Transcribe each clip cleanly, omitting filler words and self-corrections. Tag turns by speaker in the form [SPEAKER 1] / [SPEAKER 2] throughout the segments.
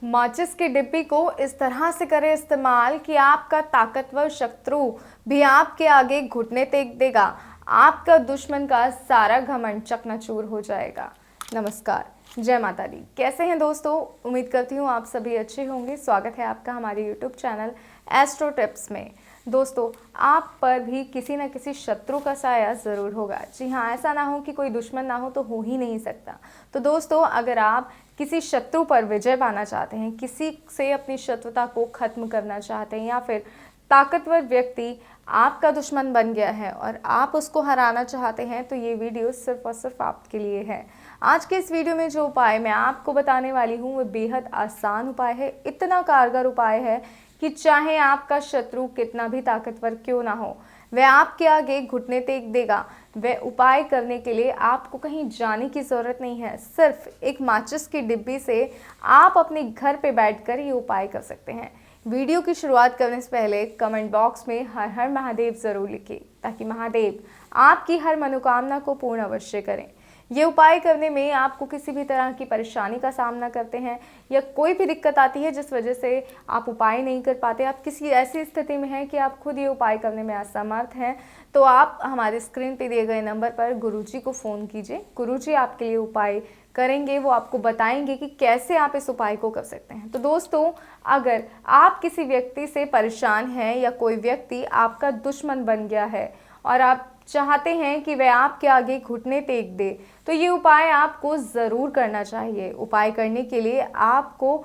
[SPEAKER 1] माचिस की डिब्बी को इस तरह से करें इस्तेमाल कि आपका ताकतवर शत्रु भी आपके आगे घुटने टेक देगा। आपका दुश्मन का सारा घमंड चकनाचूर हो जाएगा। नमस्कार, जय माता दी। कैसे हैं दोस्तों? उम्मीद करती हूँ आप सभी अच्छे होंगे। स्वागत है आपका हमारे यूट्यूब चैनल एस्ट्रो टिप्स में। दोस्तों, आप पर भी किसी न किसी शत्रु का साया ज़रूर होगा। जी हाँ, ऐसा ना हो कि कोई दुश्मन ना हो तो हो ही नहीं सकता। तो दोस्तों, अगर आप किसी शत्रु पर विजय पाना चाहते हैं, किसी से अपनी शत्रुता को ख़त्म करना चाहते हैं, या फिर ताकतवर व्यक्ति आपका दुश्मन बन गया है और आप उसको हराना चाहते हैं, तो ये वीडियो सिर्फ और सिर्फ आपके लिए है। आज के इस वीडियो में जो उपाय मैं आपको बताने वाली हूँ वो बेहद आसान उपाय है। इतना कारगर उपाय है कि चाहे आपका शत्रु कितना भी ताकतवर क्यों ना हो, वह आपके आगे घुटने टेक देगा। वह उपाय करने के लिए आपको कहीं जाने की ज़रूरत नहीं है। सिर्फ एक माचिस की डिब्बी से आप अपने घर पे बैठकर ये उपाय कर सकते हैं। वीडियो की शुरुआत करने से पहले कमेंट बॉक्स में हर हर महादेव ज़रूर लिखें, ताकि महादेव आपकी हर मनोकामना को पूर्ण अवश्य करें। ये उपाय करने में आपको किसी भी तरह की परेशानी का सामना करते हैं या कोई भी दिक्कत आती है जिस वजह से आप उपाय नहीं कर पाते, आप किसी ऐसी स्थिति में हैं कि आप खुद ये उपाय करने में असमर्थ हैं, तो आप हमारे स्क्रीन पे दिए गए नंबर पर गुरुजी को फ़ोन कीजिए। गुरुजी आपके लिए उपाय करेंगे, वो आपको बताएंगे कि कैसे आप इस उपाय को कर सकते हैं। तो दोस्तों, अगर आप किसी व्यक्ति से परेशान हैं या कोई व्यक्ति आपका दुश्मन बन गया है और आप चाहते हैं कि वह आपके आगे घुटने टेक दे, तो ये उपाय आपको ज़रूर करना चाहिए। उपाय करने के लिए आपको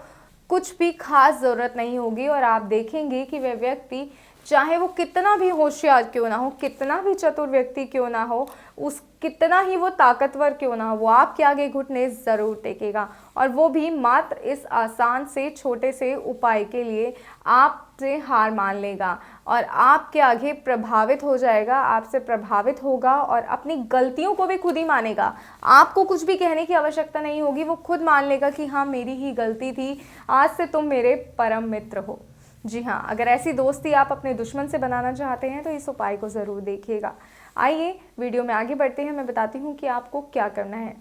[SPEAKER 1] कुछ भी खास ज़रूरत नहीं होगी और आप देखेंगे कि वह व्यक्ति, चाहे वो कितना भी होशियार क्यों ना हो, कितना भी चतुर व्यक्ति क्यों ना हो, उस कितना ही वो ताकतवर क्यों ना हो, वो आपके आगे घुटने ज़रूर टेकेगा। और वो भी मात्र इस आसान से छोटे से उपाय के लिए आपसे हार मान लेगा और आपके आगे प्रभावित हो जाएगा, आपसे प्रभावित होगा और अपनी गलतियों को भी खुद ही मानेगा। आपको कुछ भी कहने की आवश्यकता नहीं होगी, वो खुद मान लेगा कि हाँ, मेरी ही गलती थी, आज से तुम मेरे परम मित्र हो। जी हाँ, अगर ऐसी दोस्ती आप अपने दुश्मन से बनाना चाहते हैं तो इस उपाय को ज़रूर देखिएगा। आइए वीडियो में आगे बढ़ते हैं। मैं बताती हूँ कि आपको क्या करना है।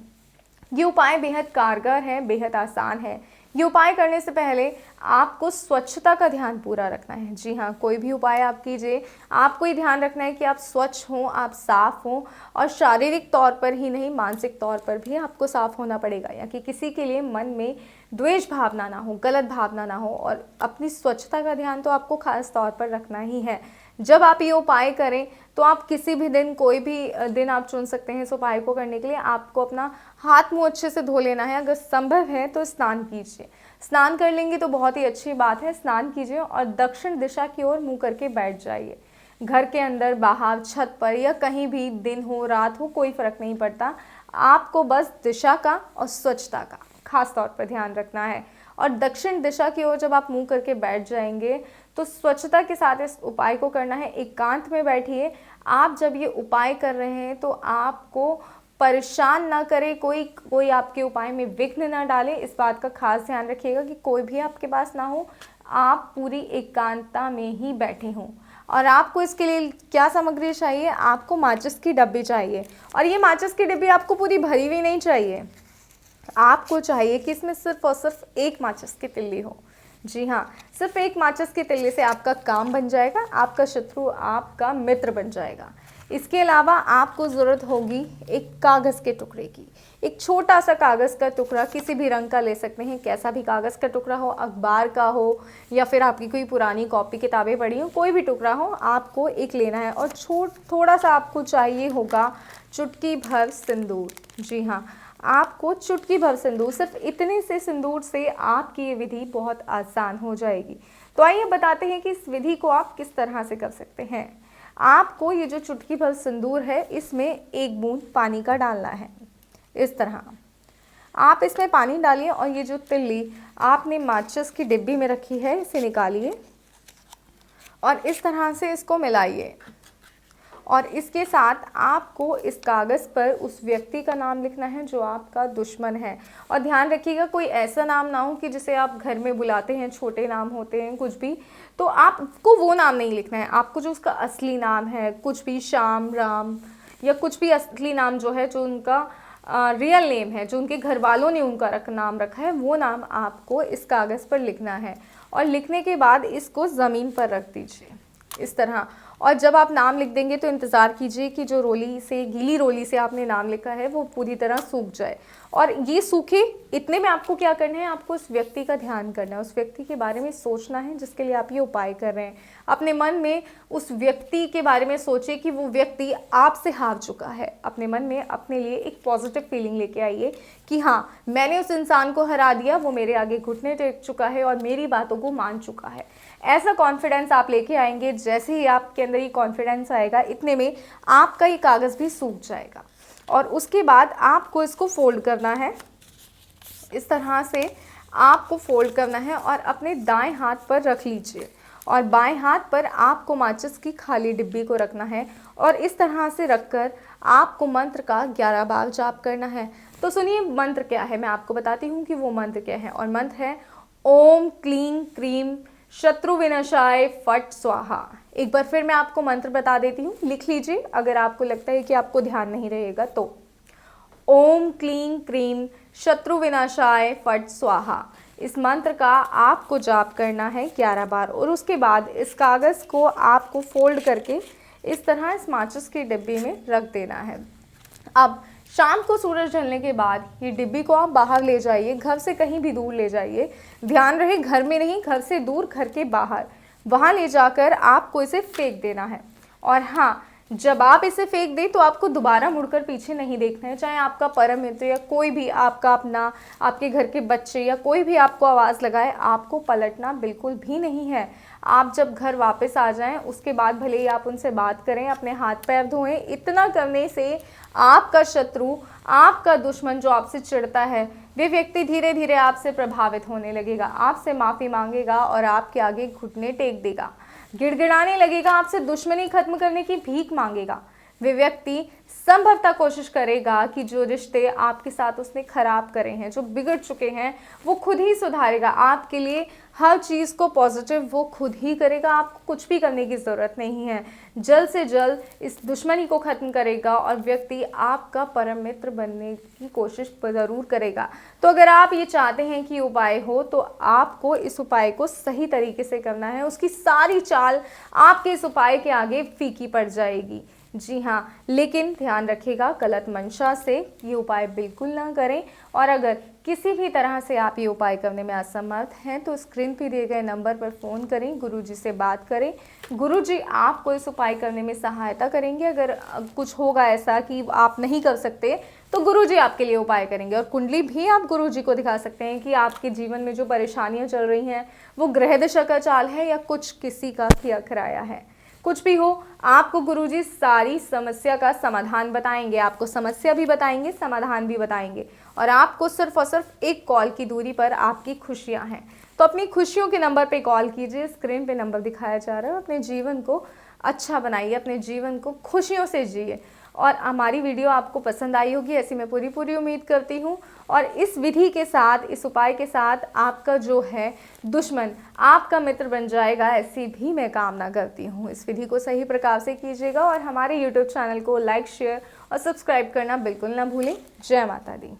[SPEAKER 1] ये उपाय बेहद कारगर है, बेहद आसान है। ये उपाय करने से पहले आपको स्वच्छता का ध्यान पूरा रखना है। जी हाँ, कोई भी उपाय आप कीजिए, आपको ये ध्यान रखना है कि आप स्वच्छ हों, आप साफ़ हों, और शारीरिक तौर पर ही नहीं, मानसिक तौर पर भी आपको साफ़ होना पड़ेगा, या कि किसी के लिए मन में द्वेष भावना ना हो, गलत भावना ना हो। और अपनी स्वच्छता का ध्यान तो आपको खास तौर पर रखना ही है। जब आप ये उपाय करें तो आप किसी भी दिन, कोई भी दिन आप चुन सकते हैं इस उपाय को करने के लिए। आपको अपना हाथ मुंह अच्छे से धो लेना है, अगर संभव है तो स्नान कीजिए। स्नान कर लेंगे तो बहुत ही अच्छी बात है। स्नान कीजिए और दक्षिण दिशा की ओर मुंह करके बैठ जाइए। घर के अंदर, बाहर, छत पर या कहीं भी, दिन हो रात हो, कोई फ़र्क नहीं पड़ता। आपको बस दिशा का और स्वच्छता का खास तौर पर ध्यान रखना है। और दक्षिण दिशा की ओर जब आप मुंह करके बैठ जाएंगे तो स्वच्छता के साथ इस उपाय को करना है। एकांत में बैठिए। आप जब ये उपाय कर रहे हैं तो आपको परेशान ना करे कोई आपके उपाय में विघ्न ना डाले, इस बात का खास ध्यान रखिएगा कि कोई भी आपके पास ना हो। आप पूरी एकांतता में ही बैठे हों। और आपको इसके लिए क्या सामग्री चाहिए? आपको माचिस की डब्बी चाहिए। और ये माचिस की डिब्बी आपको पूरी भरी हुई नहीं चाहिए। आपको चाहिए कि इसमें सिर्फ और सिर्फ एक माचिस की तिल्ली हो। जी हाँ, सिर्फ एक माचिस की तिल्ली से आपका काम बन जाएगा, आपका शत्रु आपका मित्र बन जाएगा। इसके अलावा आपको ज़रूरत होगी एक कागज़ के टुकड़े की। एक छोटा सा कागज़ का टुकड़ा, किसी भी रंग का ले सकते हैं, कैसा भी कागज़ का टुकड़ा हो, अखबार का हो या फिर आपकी कोई पुरानी कॉपी किताबें पड़ी हो, कोई भी टुकड़ा हो, आपको एक लेना है। और थोड़ा सा आपको चाहिए होगा चुटकी भर सिंदूर। जी हाँ, आपको चुटकी भर सिंदूर, सिर्फ इतने से सिंदूर से आपकी ये विधि बहुत आसान हो जाएगी। तो आइए बताते हैं कि इस विधि को आप किस तरह से कर सकते हैं। आपको ये जो चुटकी भर सिंदूर है, इसमें एक बूंद पानी का डालना है। इस तरह आप इसमें पानी डालिए और ये जो तिल्ली आपने माचिस की डिब्बी में रखी है, इसे निकालिए और इस तरह से इसको मिलाइए। और इसके साथ आपको इस कागज़ पर उस व्यक्ति का नाम लिखना है जो आपका दुश्मन है। और ध्यान रखिएगा, कोई ऐसा नाम ना हो कि जिसे आप घर में बुलाते हैं, छोटे नाम होते हैं कुछ भी, तो आपको वो नाम नहीं लिखना है। आपको जो उसका असली नाम है, कुछ भी श्याम, राम या कुछ भी असली नाम जो है, जो उनका रियल नेम है, जो उनके घर वालों ने उनका नाम रखा है, वो नाम आपको इस कागज़ पर लिखना है। और लिखने के बाद इसको ज़मीन पर रख दीजिए इस तरह। और जब आप नाम लिख देंगे तो इंतज़ार कीजिए कि जो रोली से, गीली रोली से आपने नाम लिखा है वो पूरी तरह सूख जाए। और ये सूखे इतने में आपको क्या करना है, आपको उस व्यक्ति का ध्यान करना है, उस व्यक्ति के बारे में सोचना है जिसके लिए आप ये उपाय कर रहे हैं। अपने मन में उस व्यक्ति के बारे में सोचिए कि वो व्यक्ति आपसे हार चुका है। अपने मन में अपने लिए एक पॉजिटिव फीलिंग लेके आइए कि हाँ, मैंने उस इंसान को हरा दिया, वो मेरे आगे घुटने टेक चुका है और मेरी बातों को मान चुका है। ऐसा कॉन्फिडेंस आप लेके आएंगे। जैसे ही आपके अंदर ये कॉन्फिडेंस आएगा, इतने में आपका ये कागज़ भी सूख जाएगा। और उसके बाद आपको इसको फोल्ड करना है, इस तरह से आपको फोल्ड करना है और अपने दाएं हाथ पर रख लीजिए। और बाएं हाथ पर आपको माचिस की खाली डिब्बी को रखना है और इस तरह से रखकर आपको मंत्र का 11 बार जाप करना है। तो सुनिए मंत्र क्या है, मैं आपको बताती हूँ कि वो मंत्र क्या है। और मंत्र है ओम क्लीं क्रीम शत्रु विनाशाय फट स्वाहा। एक बार फिर मैं आपको मंत्र बता देती हूँ, लिख लीजिए अगर आपको लगता है कि आपको ध्यान नहीं रहेगा तो। ओम क्लीं क्रीम शत्रु विनाशाय फट स्वाहा। इस मंत्र का आपको जाप करना है 11 बार। और उसके बाद इस कागज़ को आपको फोल्ड करके इस तरह इस माचिस की डिब्बी में रख देना है। अब शाम को सूरज ढलने के बाद ये डिब्बी को आप बाहर ले जाइए, घर से कहीं भी दूर ले जाइए। ध्यान रहे घर में नहीं, घर से दूर, घर के बाहर, वहाँ ले जाकर आपको इसे फेंक देना है। और हाँ, जब आप इसे फेंक दें तो आपको दोबारा मुड़कर पीछे नहीं देखना है। चाहे आपका परम मित्र या कोई भी आपका अपना, आपके घर के बच्चे या कोई भी आपको आवाज़ लगाए, आपको पलटना बिल्कुल भी नहीं है। आप जब घर वापस आ जाएं उसके बाद भले ही आप उनसे बात करें, अपने हाथ पैर धोएं। इतना करने से आपका शत्रु, आपका दुश्मन जो आपसे चिढ़ता है, वे व्यक्ति धीरे धीरे आपसे प्रभावित होने लगेगा, आपसे माफ़ी मांगेगा और आपके आगे घुटने टेक देगा, गिड़गिड़ाने लगेगा, आपसे दुश्मनी खत्म करने की भीख मांगेगा। वे व्यक्ति संभवतः कोशिश करेगा कि जो रिश्ते आपके साथ उसने खराब करे हैं, जो बिगड़ चुके हैं, वो खुद ही सुधारेगा। आपके लिए हर चीज़ को पॉजिटिव वो खुद ही करेगा, आपको कुछ भी करने की ज़रूरत नहीं है। जल्द से जल्द इस दुश्मनी को ख़त्म करेगा और व्यक्ति आपका परम मित्र बनने की कोशिश ज़रूर करेगा। तो अगर आप ये चाहते हैं कि उपाय हो तो आपको इस उपाय को सही तरीके से करना है। उसकी सारी चाल आपके इस उपाय के आगे फीकी पड़ जाएगी। जी हाँ, लेकिन ध्यान रखिएगा, गलत मंशा से ये उपाय बिल्कुल ना करें। और अगर किसी भी तरह से आप ये उपाय करने में असमर्थ हैं तो स्क्रीन पर दिए गए नंबर पर फ़ोन करें, गुरुजी से बात करें। गुरुजी आपको इस उपाय करने में सहायता करेंगे। अगर कुछ होगा ऐसा कि आप नहीं कर सकते तो गुरुजी आपके लिए उपाय करेंगे। और कुंडली भी आप गुरुजी को दिखा सकते हैं कि आपके जीवन में जो परेशानियाँ चल रही हैं वो ग्रह दशा का चाल है या कुछ किसी का किया कराया है। कुछ भी हो, आपको गुरुजी सारी समस्या का समाधान बताएंगे, आपको समस्या भी बताएंगे, समाधान भी बताएंगे। और आपको सिर्फ और सिर्फ एक कॉल की दूरी पर आपकी खुशियां हैं। तो अपनी खुशियों के नंबर पे कॉल कीजिए, स्क्रीन पे नंबर दिखाया जा रहा है। अपने जीवन को अच्छा बनाइए, अपने जीवन को खुशियों से जिए। और हमारी वीडियो आपको पसंद आई होगी, ऐसी मैं पूरी उम्मीद करती हूँ। और इस विधि के साथ, इस उपाय के साथ आपका जो है दुश्मन आपका मित्र बन जाएगा, ऐसी भी मैं कामना करती हूँ। इस विधि को सही प्रकार से कीजिएगा और हमारे YouTube चैनल को लाइक, शेयर और सब्सक्राइब करना बिल्कुल ना भूलें। जय माता दी।